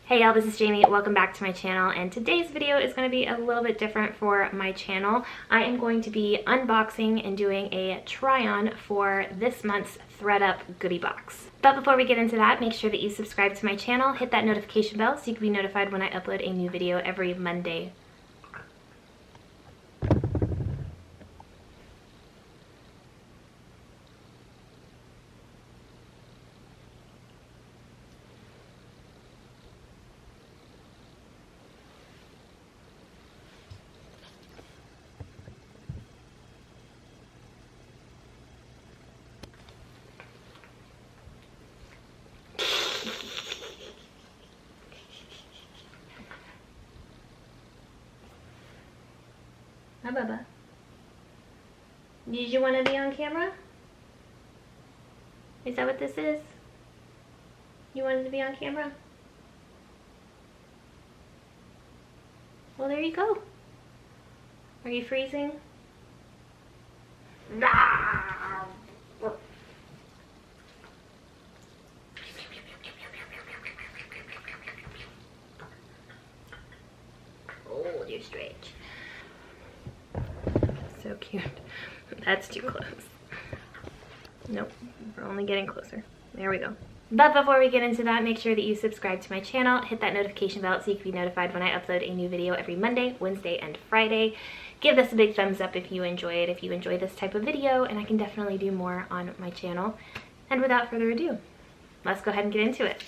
Hey y'all, this is Jamie. Welcome back to my channel, and today's video is going to be a little bit different for my channel. I am going to be unboxing and doing a try-on for this month's ThredUp goodie box. But before we get into that, make sure that you subscribe to my channel, hit that notification bell so you can be notified when I upload a new video every Monday. Hi, Bubba. Did you want to be on camera? Is that what this is? You wanted to be on camera? Well, there you go. Are you freezing? Oh, dear stretch. So cute. That's too close. Nope, we're only getting closer. There we go. But before we get into that, make sure that you subscribe to my channel, hit that notification bell so you can be notified when I upload a new video every Monday, Wednesday, and Friday. Give this a big thumbs up if you enjoy it, if you enjoy this type of video, and I can definitely do more on my channel. And without further ado, let's go ahead and get into it.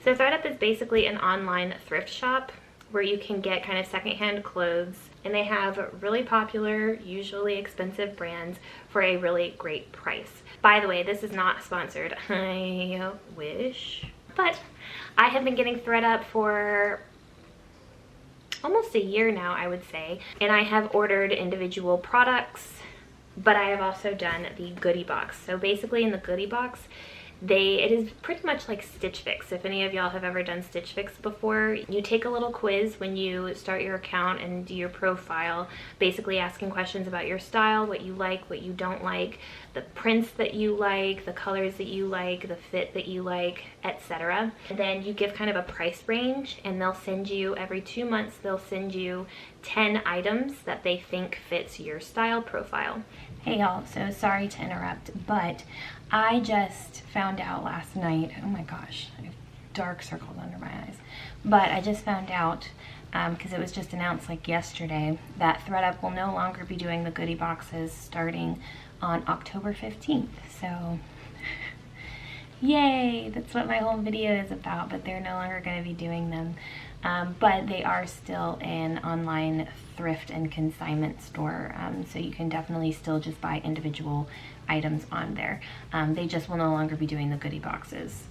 So ThredUp is basically an online thrift shop where you can get kind of secondhand clothes, and they have really popular, usually expensive brands for a really great price. By the way, this is not sponsored. I wish. But I have been getting ThredUp for almost a year now, I would say, and I have ordered individual products, but I have also done the goodie box. So basically in the goodie box, it is pretty much like Stitch Fix. If any of y'all have ever done Stitch Fix before, you take a little quiz when you start your account and do your profile, basically asking questions about your style, what you like, what you don't like, the prints that you like, the colors that you like, the fit that you like, etc. And then you give kind of a price range, and they'll send you, every 2 months, they'll send you 10 items that they think fits your style profile. Hey y'all, so sorry to interrupt, but I just found out last night, oh my gosh, I have dark circles under my eyes, but I just found out, because it was just announced like yesterday, that ThredUp will no longer be doing the goodie boxes starting on October 15th, so yay, that's what my whole video is about, but they're no longer going to be doing them. But they are still an online thrift and consignment store, so you can definitely still just buy individual items on there. They just will no longer be doing the goodie boxes.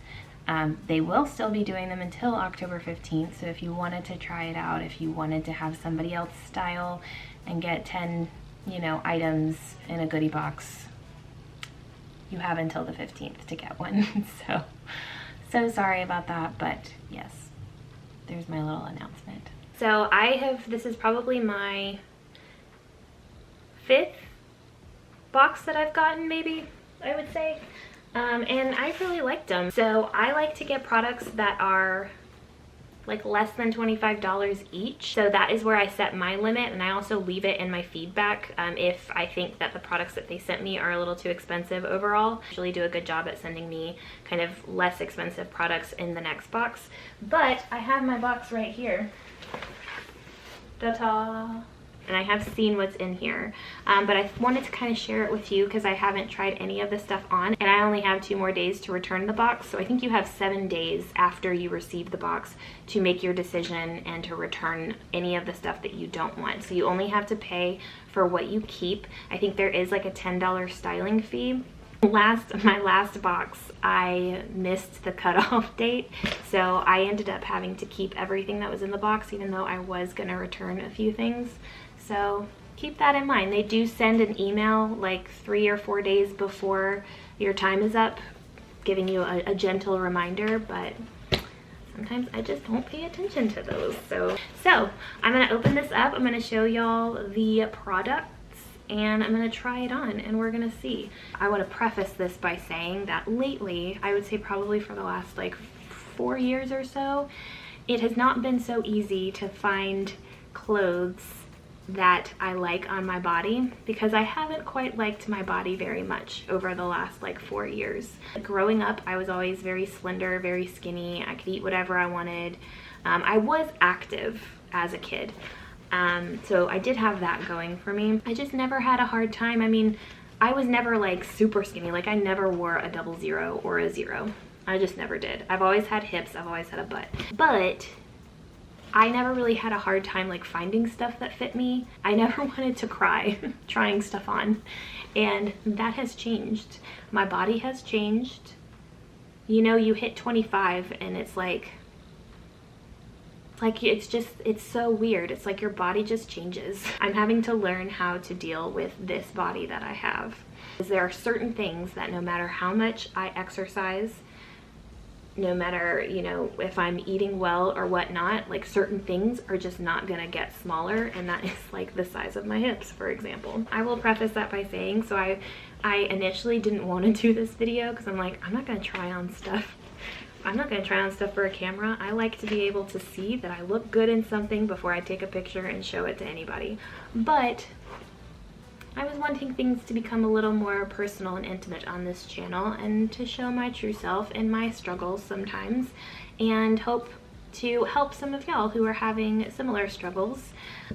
They will still be doing them until October 15th, so if you wanted to try it out, if you wanted to have somebody else style and get 10, items in a goodie box, you have until the 15th to get one. So sorry about that, but yes. There's my little announcement. So this is probably my 5th box that I've gotten, maybe, I would say. And I really liked them. So I like to get products that are like less than $25 each. So that is where I set my limit, and I also leave it in my feedback if I think that the products that they sent me are a little too expensive overall. They usually do a good job at sending me kind of less expensive products in the next box. But I have my box right here. Ta-ta! And I have seen what's in here, but I wanted to kind of share it with you because I haven't tried any of this stuff on, and I only have 2 more days to return the box. So I think you have 7 days after you receive the box to make your decision and to return any of the stuff that you don't want. So you only have to pay for what you keep. I think there is like a $10 styling fee. My last box, I missed the cutoff date, so I ended up having to keep everything that was in the box, even though I was gonna return a few things. So keep that in mind. They do send an email like 3 or 4 days before your time is up, giving you a gentle reminder, but sometimes I just don't pay attention to those. So I'm gonna open this up. I'm gonna show y'all the products and I'm gonna try it on and we're gonna see. I want to preface this by saying that lately, I would say probably for the last like 4 years or so, it has not been so easy to find clothes that I like on my body, because I haven't quite liked my body very much over the last like 4 years. Growing up, I was always very slender, very skinny. I could eat whatever I wanted. I was active as a kid. So I did have that going for me. I just never had a hard time. I mean, I was never like super skinny. Like I never wore a 00 or a 0. I just never did. I've always had hips, I've always had a butt. But I never really had a hard time like finding stuff that fit me. I never wanted to cry trying stuff on. And that has changed. My body has changed. You know, you hit 25 and it's like it's so weird. It's like your body just changes. I'm having to learn how to deal with this body that I have. Because there are certain things that no matter how much I exercise, no matter, you know, if I'm eating well or whatnot, like certain things are just not gonna get smaller, and that is like the size of my hips, for example. I will preface that by saying, so I initially didn't want to do this video because I'm like, I'm not gonna try on stuff. I'm not gonna try on stuff for a camera. I like to be able to see that I look good in something before I take a picture and show it to anybody. But I was wanting things to become a little more personal and intimate on this channel, and to show my true self and my struggles sometimes, and hope to help some of y'all who are having similar struggles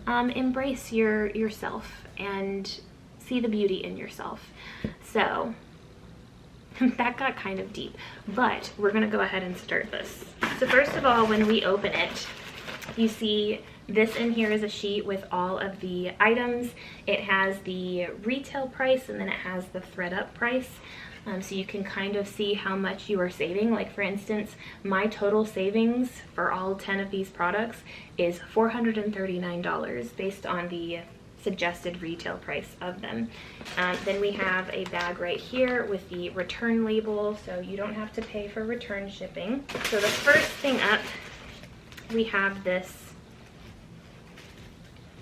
embrace yourself and see the beauty in yourself. So that got kind of deep, but we're gonna go ahead and start this. So first of all, when we open it, you see this in here is a sheet with all of the items. It has the retail price and then it has the thread up price. So you can kind of see how much you are saving. Like for instance, my total savings for all 10 of these products is $439 based on the suggested retail price of them. Then we have a bag right here with the return label, so you don't have to pay for return shipping. So the first thing up, we have this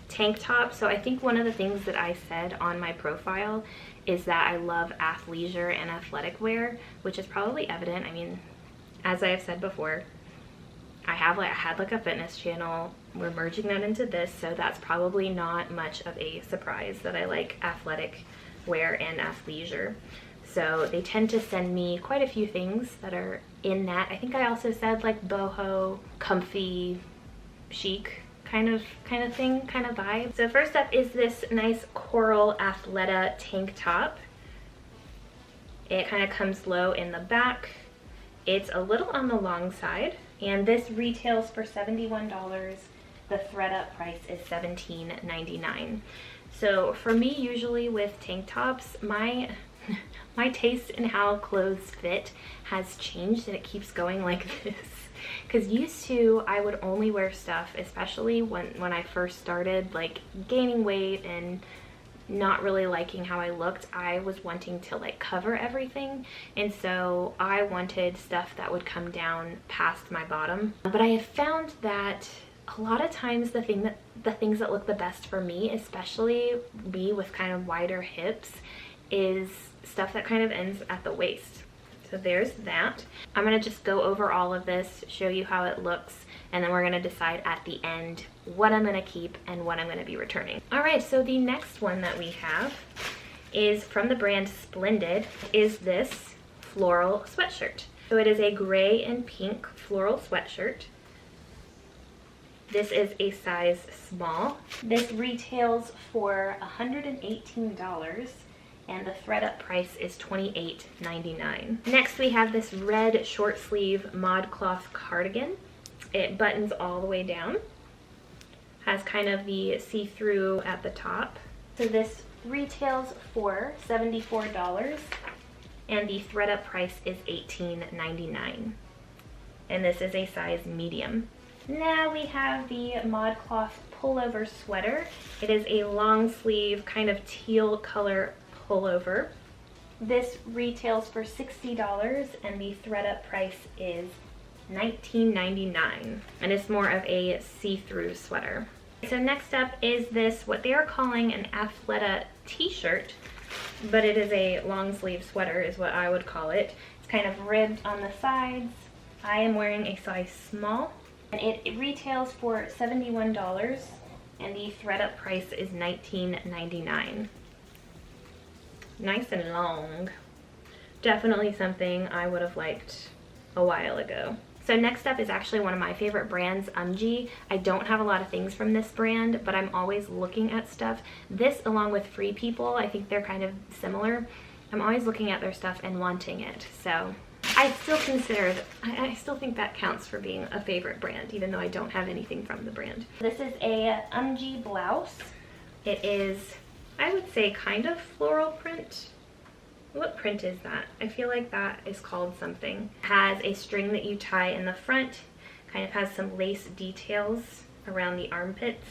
tank top. So I think one of the things that I said on my profile is that I love athleisure and athletic wear, which is probably evident. I mean, as I have said before, I had like a fitness channel. We're merging that into this, so that's probably not much of a surprise that I like athletic wear and athleisure. So they tend to send me quite a few things that are in that. I think I also said like boho, comfy, chic kind of thing, kind of vibe. So first up is this nice coral Athleta tank top. It kind of comes low in the back. It's a little on the long side, and this retails for $71. The thread up price is $17.99. So for me, usually with tank tops, my taste in how clothes fit has changed, and it keeps going like this. Because used to, I would only wear stuff, especially when I first started like gaining weight and not really liking how I looked. I was wanting to like cover everything, and so I wanted stuff that would come down past my bottom. But I have found that a lot of times the things that look the best for me, especially me with kind of wider hips, is stuff that kind of ends at the waist. So there's that. I'm gonna just go over all of this, show you how it looks, and then we're gonna decide at the end what I'm gonna keep and what I'm gonna be returning. All right, so the next one that we have is from the brand Splendid, is this floral sweatshirt. So it is a gray and pink floral sweatshirt. This is a size small. This retails for $118. And the thread up price is $28.99. Next we have this red short sleeve ModCloth cardigan. It buttons all the way down. Has kind of the see-through at the top. So this retails for $74, and the thread up price is $18.99. And this is a size medium. Now we have the ModCloth pullover sweater. It is a long sleeve kind of teal color pullover. This retails for $60, and the thread up price is $19.99, and it's more of a see-through sweater. So next up is this, what they are calling an Athleta t-shirt, but it is a long sleeve sweater is what I would call it. It's kind of ribbed on the sides. I am wearing a size small, and it retails for $71, and the thread up price is $19.99. Nice and long. Definitely something I would have liked a while ago. So next up is actually one of my favorite brands, Unported. I don't have a lot of things from this brand, but I'm always looking at stuff. This, along with Free People, I think they're kind of similar. I'm always looking at their stuff and wanting it. So I still consider, I still think that counts for being a favorite brand, even though I don't have anything from the brand. This is a Unported blouse. It is, I would say, kind of floral print. What print is that? I feel like that is called something. It has a string that you tie in the front, kind of has some lace details around the armpits.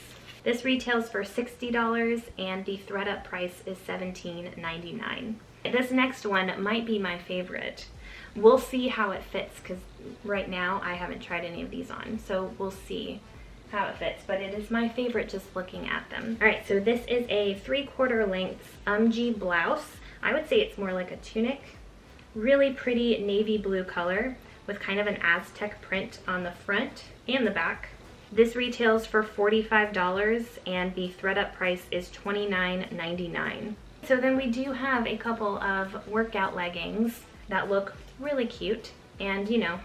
This retails for $60, and the thread up price is $17.99. This next one might be my favorite. We'll see how it fits, because right now I haven't tried any of these on, so we'll see how it fits, but it is my favorite just looking at them. All right, so this is a 3/4 length Unported blouse. I would say it's more like a tunic. Really pretty navy blue color with kind of an Aztec print on the front and the back. This retails for $45, and the thread up price is $29.99. So then we do have a couple of workout leggings that look really cute, and you know,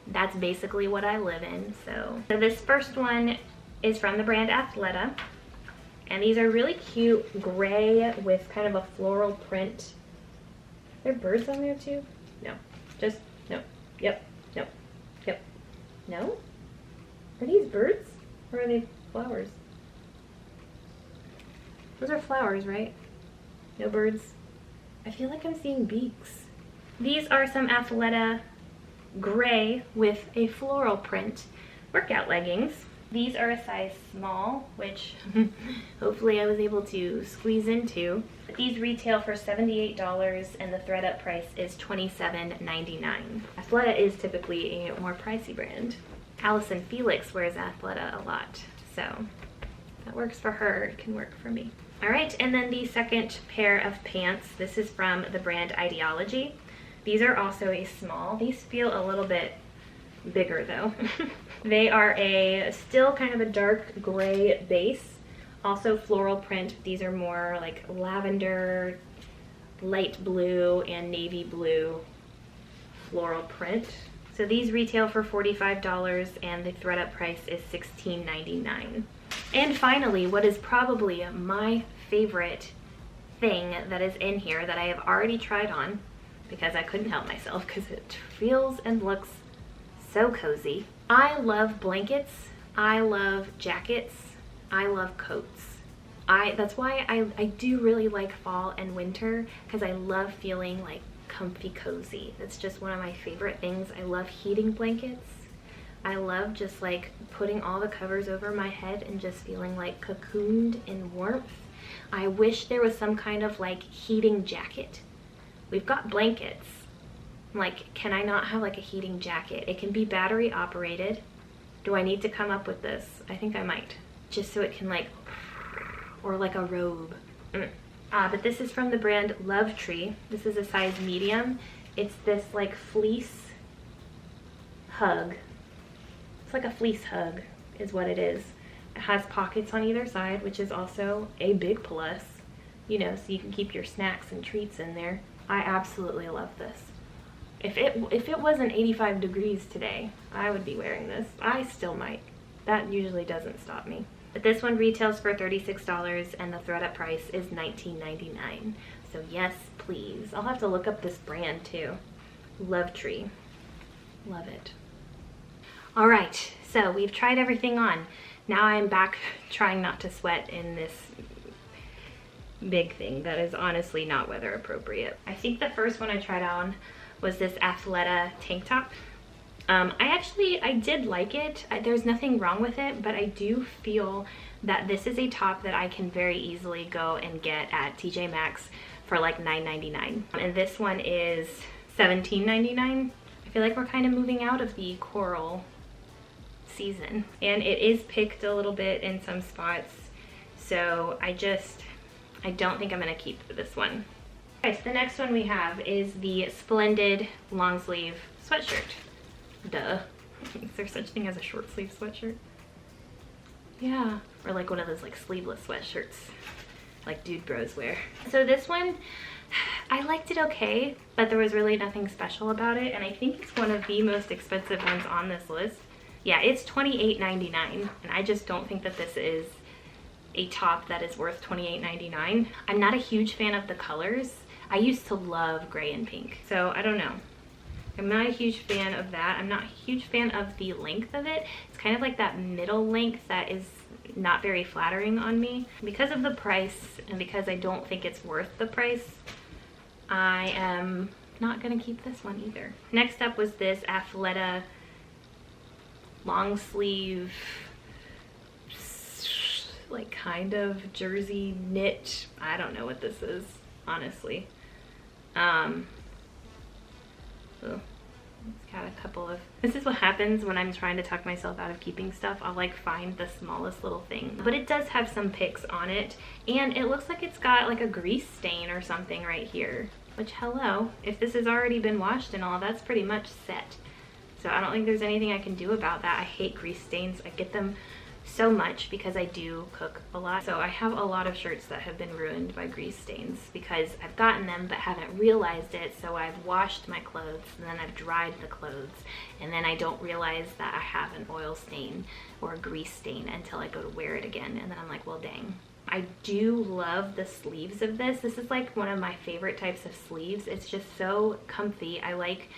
that's basically what I live in. So this first one is from the brand Athleta, and these are really cute gray with kind of a floral print. Are there birds on there too? No, just no. Yep, no, yep, no. Are these birds or are they flowers? Those are flowers, right? No birds. I feel like I'm seeing beaks. These are some Athleta gray with a floral print workout leggings. These are a size small, which hopefully I was able to squeeze into. These retail for $78, and the thread up price is $27.99. Athleta is typically a more pricey brand. Allison Felix wears Athleta a lot, so that works for her, it can work for me. All right, and then the second pair of pants, this is from the brand Ideology. These are also a small. These feel a little bit bigger though. They are still kind of a dark gray base, also floral print. These are more like lavender, light blue, and navy blue floral print. So these retail for $45, and the thread up price is $16.99. And finally, what is probably my favorite thing that is in here that I have already tried on, because I couldn't help myself because it feels and looks so cozy. I love blankets, I love jackets, I love coats. That's why I do really like fall and winter, because I love feeling like comfy cozy. That's just one of my favorite things. I love heating blankets. I love just like putting all the covers over my head and just feeling like cocooned in warmth. I wish there was some kind of like heating jacket. We've got blankets. Like, can I not have like a heating jacket? It can be battery operated. Do I need to come up with this? I think I might. Just so it can like, or like a robe. But this is from the brand Love Tree. This is a size medium. It's this like fleece hug. It's like a fleece hug is what it is. It has pockets on either side, which is also a big plus, you know, so you can keep your snacks and treats in there. I absolutely love this. If it wasn't 85 degrees today, I would be wearing this. I still might. That usually doesn't stop me. But this one retails for $36, and the thread up price is $19.99. So yes, please. I'll have to look up this brand too. Love Tree. Love it. All right, so we've tried everything on. Now I'm back trying not to sweat in this big thing that is honestly not weather appropriate. I think the first one I tried on was this Athleta tank top. I did like it. There's nothing wrong with it, but I do feel that this is a top that I can very easily go and get at TJ Maxx for like $9.99. And this one is $17.99. I feel like we're kind of moving out of the coral season, and it is picked a little bit in some spots, so I just I don't think I'm gonna keep this one. Okay, so the next one we have is the Splendid long sleeve sweatshirt. Duh. Is there such thing as a short sleeve sweatshirt? Yeah, or like one of those like sleeveless sweatshirts like dude bros wear. So this one, I liked it okay, but there was really nothing special about it, and I think it's one of the most expensive ones on this list. Yeah, it's $28.99, and I just don't think that this is a top that is worth $28.99. I'm not a huge fan of the colors. I used to love gray and pink, so I don't know. I'm not a huge fan of that. I'm not a huge fan of the length of it. It's kind of like that middle length that is not very flattering on me. Because of the price and because I don't think it's worth the price, I am not gonna keep this one either. Next up was this Athleta long sleeve, like kind of jersey knit. I don't know what this is, honestly. It's got a couple of, this is what happens when I'm trying to talk myself out of keeping stuff. I'll like find the smallest little thing, but it does have some pics on it, and it looks like it's got like a grease stain or something right here, which, hello, if this has already been washed and all, that's pretty much set. So I don't think there's anything I can do about that. I hate grease stains. I get them so much because I do cook a lot. So I have a lot of shirts that have been ruined by grease stains because I've gotten them but haven't realized it. So I've washed my clothes and then I've dried the clothes, and then I don't realize that I have an oil stain or a grease stain until I go to wear it again, and then I'm like, well, dang. I do love the sleeves of this. This is like one of my favorite types of sleeves. It's just so comfy. I like,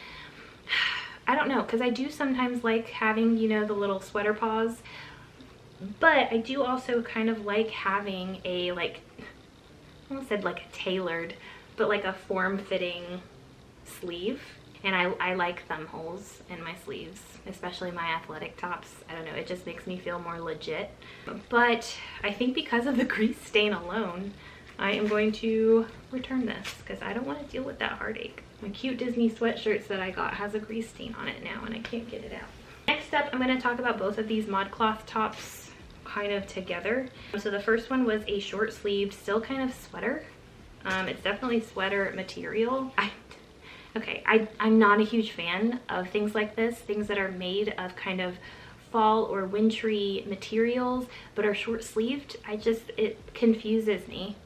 I don't know, because I do sometimes like having, you know, the little sweater paws, but I do also kind of like having a, like, I almost said like a tailored, but like a form-fitting sleeve. And I like thumb holes in my sleeves, especially my athletic tops. I don't know, it just makes me feel more legit. But I think because of the grease stain alone, I am going to return this because I don't want to deal with that heartache. My cute Disney sweatshirts that I got has a grease stain on it now and I can't get it out. Next up, I'm going to talk about both of these ModCloth tops kind of together. So the first one was a short sleeved, still kind of sweater. It's definitely sweater material. I'm not a huge fan of things like this, things that are made of kind of fall or wintry materials but are short sleeved. It confuses me.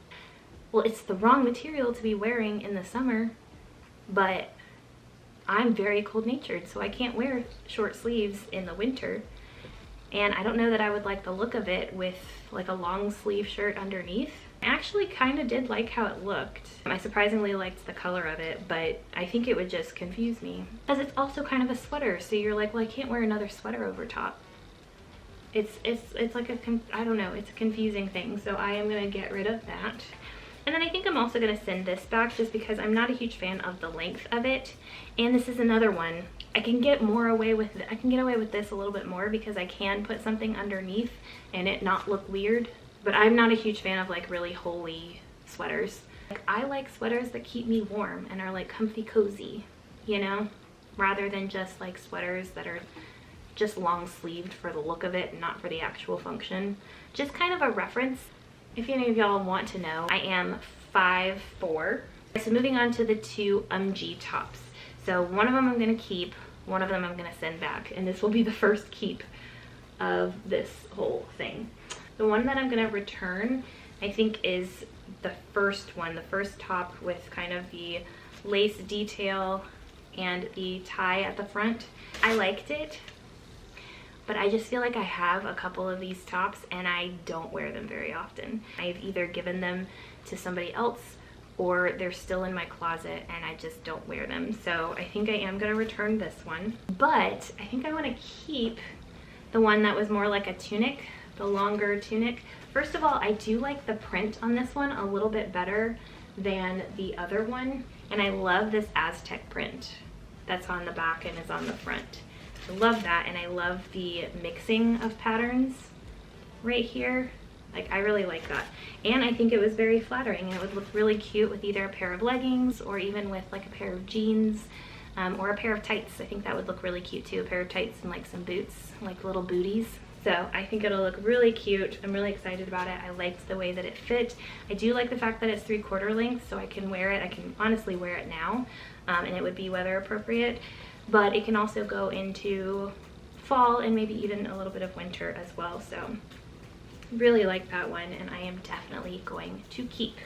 Well, it's the wrong material to be wearing in the summer, but I'm very cold natured, so I can't wear short sleeves in the winter. And I don't know that I would like the look of it with like a long sleeve shirt underneath. I actually kind of did like how it looked. I surprisingly liked the color of it, but I think it would just confuse me. Because it's also kind of a sweater, so you're like, well, I can't wear another sweater over top. It's like I don't know, it's a confusing thing, so I am gonna get rid of that. And then I think I'm also gonna send this back just because I'm not a huge fan of the length of it. And this is another one. I can get away with this a little bit more because I can put something underneath and it not look weird. But I'm not a huge fan of like really holey sweaters. Like, I like sweaters that keep me warm and are like comfy cozy, you know, rather than just like sweaters that are just long sleeved for the look of it and not for the actual function. Just kind of a reference, if any of y'all want to know, I am 5'4". So moving on to the two UMG tops. So one of them I'm gonna keep, one of them I'm gonna send back, and this will be the first keep of this whole thing. The one that I'm gonna return, I think, is the first one, the first top with kind of the lace detail and the tie at the front. I liked it, but I just feel like I have a couple of these tops and I don't wear them very often. I've either given them to somebody else or they're still in my closet and I just don't wear them. So I think I am gonna return this one, but I think I wanna keep the one that was more like a tunic, the longer tunic. First of all, I do like the print on this one a little bit better than the other one, and I love this Aztec print that's on the back and is on the front. I love that, and I love the mixing of patterns right here. Like, I really like that. And I think it was very flattering, and it would look really cute with either a pair of leggings or even with like a pair of jeans or a pair of tights. I think that would look really cute too, a pair of tights and like some boots, like little booties. So I think it'll look really cute. I'm really excited about it. I liked the way that it fit. I do like the fact that it's 3/4 length, so I can wear it. I can honestly wear it now, and it would be weather appropriate, but it can also go into fall and maybe even a little bit of winter as well. So really like that one, and I am definitely going to keep.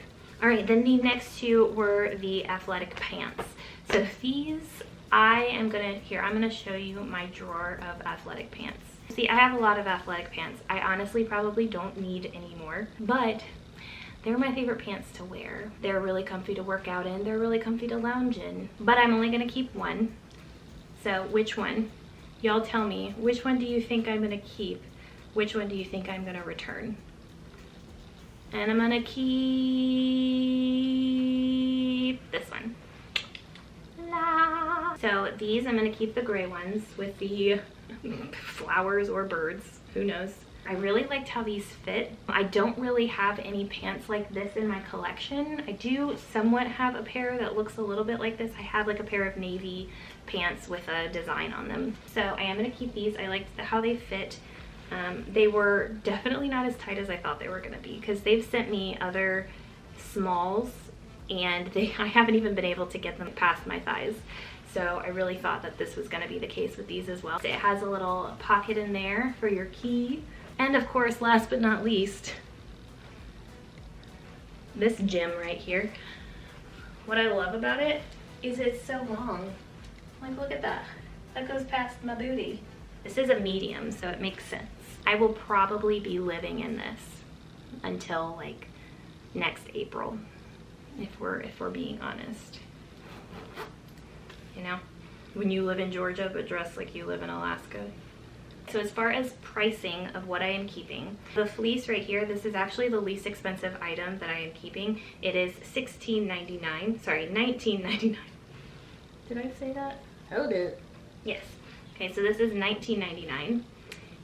All right, then the next two were the athletic pants. So these, I'm gonna show you my drawer of athletic pants. See, I have a lot of athletic pants. I honestly probably don't need any more, but they're my favorite pants to wear. They're really comfy to work out in. They're really comfy to lounge in, but I'm only gonna keep one. So which one? Y'all tell me, which one do you think I'm gonna keep? Which one do you think I'm gonna return? And I'm gonna keep this one. La. So these, I'm gonna keep the gray ones with the flowers or birds, who knows. I really liked how these fit. I don't really have any pants like this in my collection. I do somewhat have a pair that looks a little bit like this. I have like a pair of navy pants with a design on them. So I am gonna keep these. I liked how they fit. They were definitely not as tight as I thought they were gonna be, because they've sent me other smalls and I haven't even been able to get them past my thighs. So I really thought that this was gonna be the case with these as well. It has a little pocket in there for your key. And of course, last but not least, this gem right here. What I love about it is it's so long. Like, look at that. That goes past my booty. This is a medium, so it makes sense. I will probably be living in this until like next April, if we're being honest. You know, when you live in Georgia but dress like you live in Alaska. So as far as pricing of what I am keeping, the fleece right here, this is actually the least expensive item that I am keeping. It is $16.99, sorry, $19.99. Did I say that? Hold it. Yes. Okay, so this is $19.99.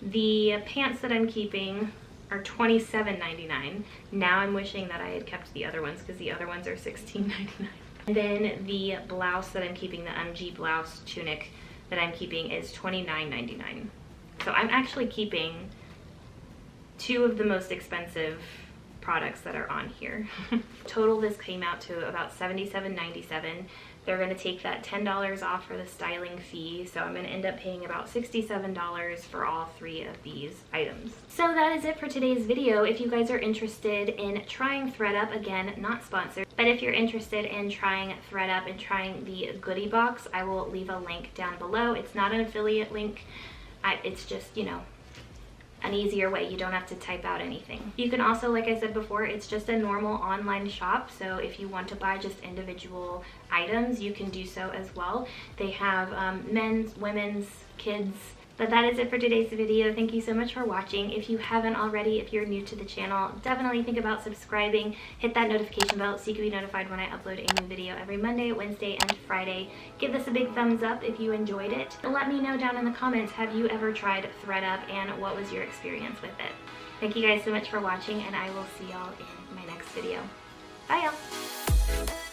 The pants that I'm keeping are $27.99. Now I'm wishing that I had kept the other ones, because the other ones are $16.99. And then the blouse that I'm keeping, the MG blouse tunic that I'm keeping, is $29.99. So I'm actually keeping two of the most expensive products that are on here. Total, this came out to about $77.97. They're going to take that $10 off for the styling fee, so I'm going to end up paying about $67 for all three of these items. So that is it for today's video. If you guys are interested in trying ThredUp, again, not sponsored, but if you're interested in trying ThredUp and trying the goodie box, I will leave a link down below. It's not an affiliate link. It's just, you know, an easier way. You don't have to type out anything. You can also, like I said before, it's just a normal online shop, so if you want to buy just individual items, you can do so as well. They have men's, women's, kids. But that is it for today's video. Thank you so much for watching. If you haven't already, if you're new to the channel, definitely think about subscribing. Hit that notification bell so you can be notified when I upload a new video every Monday, Wednesday, and Friday. Give this a big thumbs up if you enjoyed it. And let me know down in the comments, have you ever tried ThredUp and what was your experience with it? Thank you guys so much for watching, and I will see y'all in my next video. Bye y'all!